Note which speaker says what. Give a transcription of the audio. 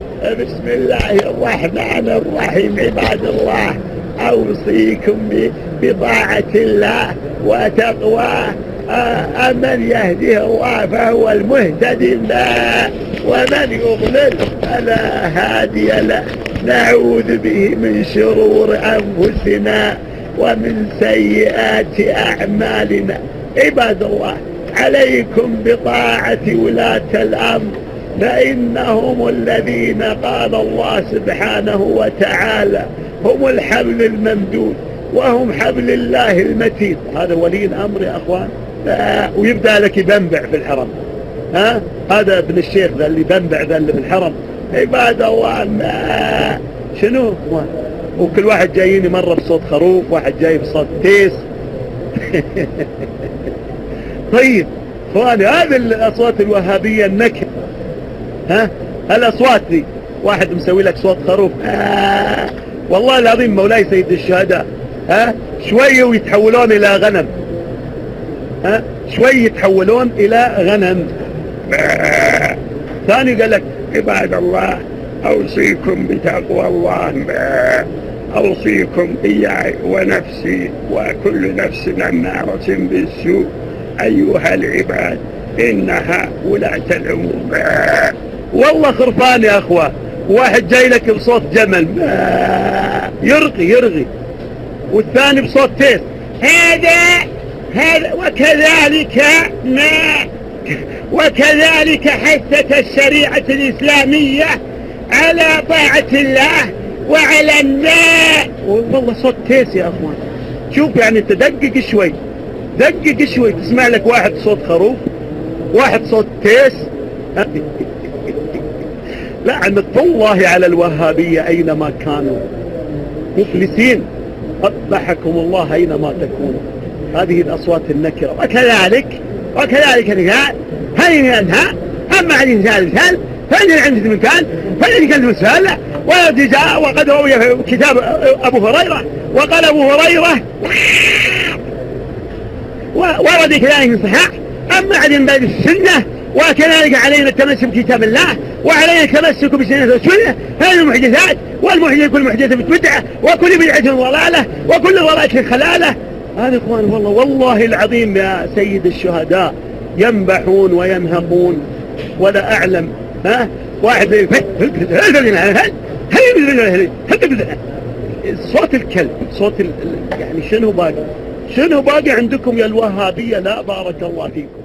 Speaker 1: بسم الله الرحمن الرحيم. عباد الله، أوصيكم بطاعة الله وتقواه. من يهده الله فهو المهتدي، ومن يضلل فلا هادي له. نعوذ به من شرور أنفسنا ومن سيئات أعمالنا. عباد الله، عليكم بطاعة ولاة الأمر، فإنهم الذين قال الله سبحانه وتعالى هم الحبل الممدود وهم حبل الله المتين. هذا ولي الأمر يا أخوان. ويبدأ لك يبنبع في الحرم. هذا ابن الشيخ ذا اللي بنبع ذا اللي في الحرم. عباد الله، شنو؟ وكل واحد جاييني مرة بصوت خروف، واحد جاي بصوت تيس. طيب اخواني، هذه الأصوات الوهابية النكر. الأصوات دي واحد مسوي لك صوت خروف. والله العظيم مولاي سيد الشهداء، شوية ويتحولون إلى غنم. شوية يتحولون إلى غنم. ثاني قال لك عباد الله، أوصيكم بتقوى الله، أوصيكم إياي ونفسي وكل نفس أمارة بالسوء أيها العباد إنها ولاة الأمور. والله خرفان يا أخوان. واحد جاي لك بصوت جمل يرغي، والثاني بصوت تيس. هذا وكذلك حثت الشريعة الإسلامية على طاعة الله وعلى الناس. والله صوت تيس يا أخوان. شوف يعني انت دقق شوي تسمع لك واحد صوت خروف، واحد صوت تيس. لعنة الله على الوهابية أينما كانوا مفلسين. قبحكم الله أينما تكونوا. هذه الأصوات النكرة. وكذلك هيا أنها أما عن الإنسان فإن عند مكان فإن كان مسألة والذي جاء وقد روي في كتاب أبو هريرة. وقال أبو هريرة ورد كذلك صحيح. أما عن بعد السنة وكذلك علينا التمسك بكتاب الله وعلينا التمسك بسنة السنة. هذه المحدثات، والمحدث كل محدثة بدعة وكل بدعة ضلالة وكل ضلالة خلالة. هذا إخوان والله العظيم يا سيد الشهداء ينبحون وينهقون ولا أعلم. واحد صوت الكلب، صوت يعني شنو باقي عندكم يا الوهابية؟ لا بارك الله فيكم.